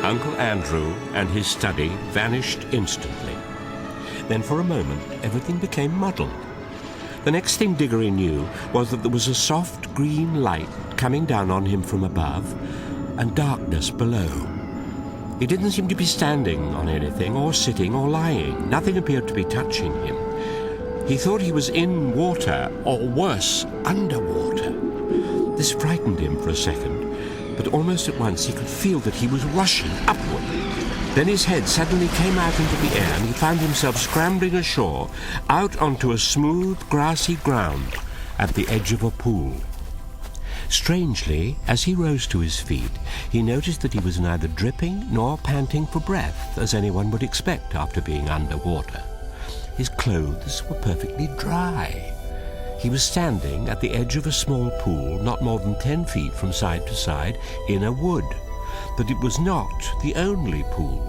Uncle Andrew and his study vanished instantly. Then for a moment, everything became muddled. The next thing Diggory knew was that there was a soft green light coming down on him from above and darkness below. He didn't seem to be standing on anything or sitting or lying. Nothing appeared to be touching him. He thought he was in water, or worse, underwater. This frightened him for a second, but almost at once he could feel that he was rushing upward. Then his head suddenly came out into the air and he found himself scrambling ashore, out onto a smooth, grassy ground at the edge of a pool. Strangely, as he rose to his feet, he noticed that he was neither dripping nor panting for breath, as anyone would expect after being underwater. His clothes were perfectly dry. He was standing at the edge of a small pool, not more than 10 feet from side to side, in a wood. But it was not the only pool.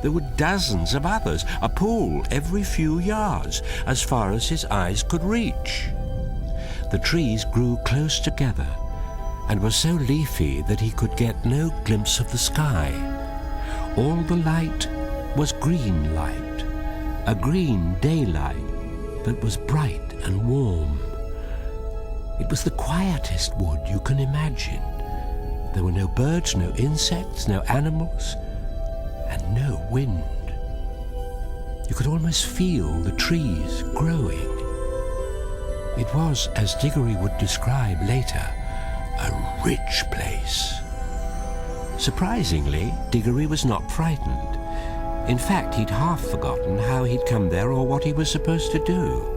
There were dozens of others, a pool every few yards, as far as his eyes could reach. The trees grew close together and were so leafy that he could get no glimpse of the sky. All the light was green light, a green daylight that was bright and warm. It was the quietest wood you can imagine. There were no birds, no insects, no animals, and no wind. You could almost feel the trees growing. It was, as Diggory would describe later, a rich place. Surprisingly, Diggory was not frightened. In fact, he'd half forgotten how he'd come there or what he was supposed to do.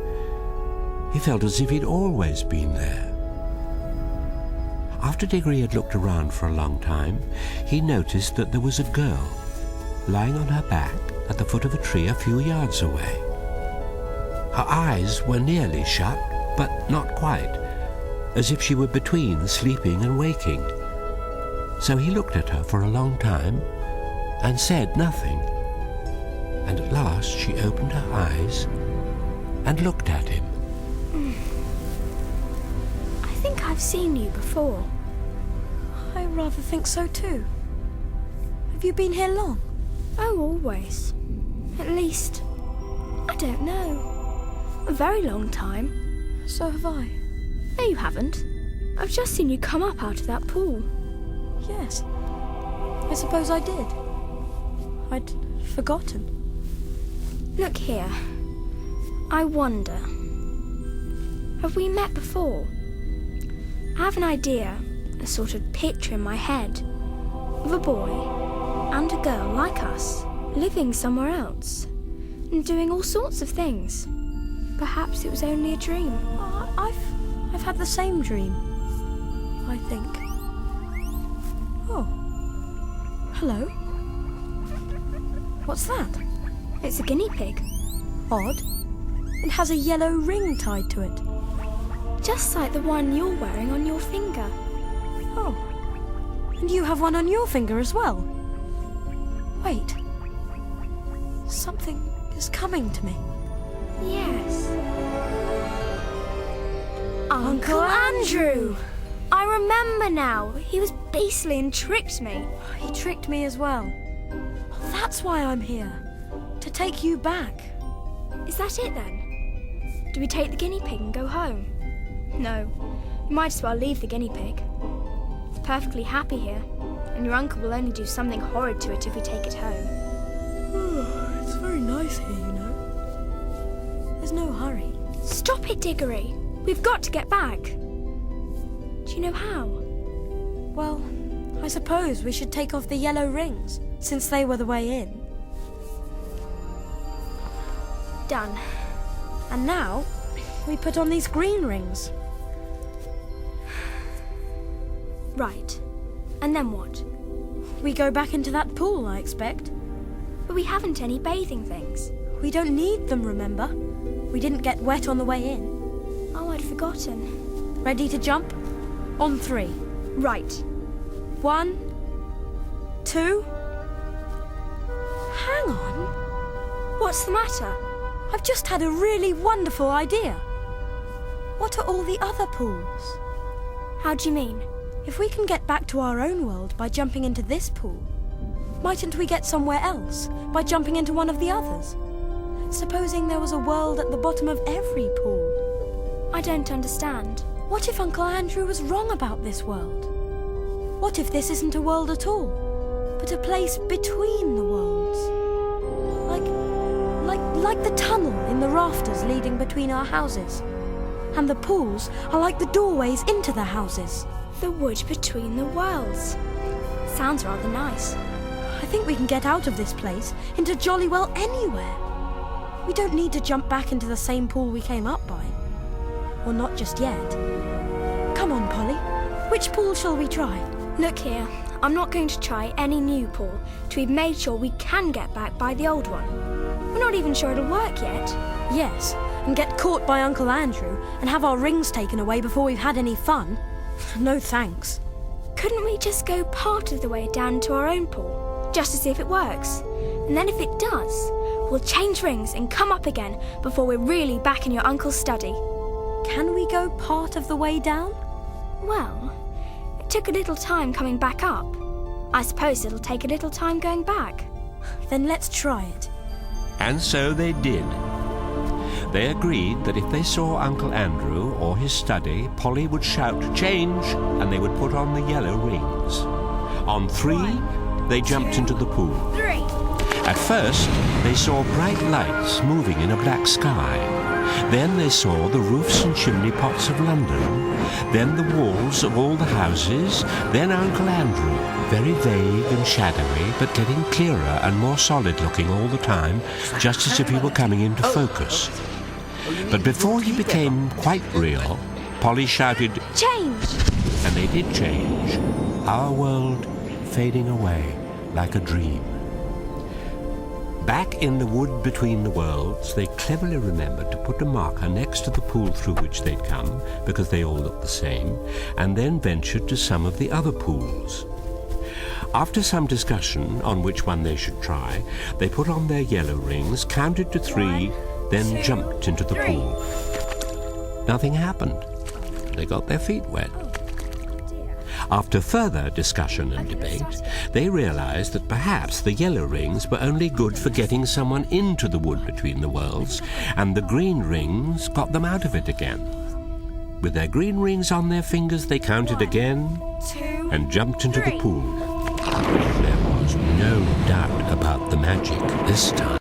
He felt as if he'd always been there. After Diggory had looked around for a long time, he noticed that there was a girl lying on her back at the foot of a tree a few yards away. Her eyes were nearly shut, but not quite, as if she were between sleeping and waking. So he looked at her for a long time and said nothing. And at last she opened her eyes and looked at him. I think I've seen you before. I rather think so too. Have you been here long? Oh, always. At least, I don't know. A very long time. So have I. No, you haven't. I've just seen you come up out of that pool. Yes. I suppose I did. I'd forgotten. Look here. I wonder. Have we met before? I have an idea, a sort of picture in my head, of a boy and a girl like us, living somewhere else, and doing all sorts of things. Perhaps it was only a dream. I've had the same dream, I think. Oh. Hello. What's that? It's a guinea pig. Odd. It has a yellow ring tied to it. Just like the one you're wearing on your finger. Oh. And you have one on your finger as well. Wait. Something is coming to me. Yes. Uncle Andrew! I remember now. He was beastly and tricked me. He tricked me as well. That's why I'm here. To take you back. Is that it then? Do we take the guinea pig and go home? No. We might as well leave the guinea pig. It's perfectly happy here, and your uncle will only do something horrid to it if we take it home. Oh, it's very nice here, you know. There's no hurry. Stop it, Diggory. We've got to get back. Do you know how? Well, I suppose we should take off the yellow rings, since they were the way in. Done. And now, we put on these green rings. Right. And then what? We go back into that pool, I expect. But we haven't any bathing things. We don't need them, remember? We didn't get wet on the way in. Oh, I'd forgotten. Ready to jump? On 3. Right. 1, 2... Hang on. What's the matter? I've just had a really wonderful idea. What are all the other pools? How do you mean? If we can get back to our own world by jumping into this pool, Mightn't we get somewhere else by jumping into one of the others? Supposing there was a world at the bottom of every pool. I don't understand. What if Uncle Andrew was wrong about this world? What if this isn't a world at all, but a place between the worlds? Like the tunnel in the rafters leading between our houses. And the pools are like the doorways into the houses. The wood between the worlds. Sounds rather nice. I think we can get out of this place into jolly well anywhere. We don't need to jump back into the same pool we came up by. Or not just yet. Come on, Polly. Which pool shall we try? Look here, I'm not going to try any new pool till we've made sure we can get back by the old one. We're not even sure it'll work yet. Yes, and get caught by Uncle Andrew and have our rings taken away before we've had any fun. No thanks. Couldn't we just go part of the way down to our own pool, just to see if it works? And then if it does, we'll change rings and come up again before we're really back in your uncle's study. Can we go part of the way down? Well, it took a little time coming back up. I suppose it'll take a little time going back. Then let's try it. And so they did. They agreed that if they saw Uncle Andrew or his study, Polly would shout, "Change!" and they would put on the yellow rings. On 3, they jumped into the pool. 3. At first, they saw bright lights moving in a black sky. Then they saw the roofs and chimney pots of London. Then the walls of all the houses. Then Uncle Andrew, very vague and shadowy, but getting clearer and more solid looking all the time, just as if he were coming into focus. But before he became quite real, Polly shouted, Change! And they did change, our world fading away like a dream. Back in the wood between the worlds, they cleverly remembered to put a marker next to the pool through which they'd come, because they all looked the same, and then ventured to some of the other pools. After some discussion on which one they should try, they put on their yellow rings, counted to 3, then jumped into the pool. Nothing happened. They got their feet wet. After further discussion and debate, they realized that perhaps the yellow rings were only good for getting someone into the wood between the worlds, and the green rings got them out of it again. With their green rings on their fingers, they counted again and jumped into the pool. There was no doubt about the magic this time.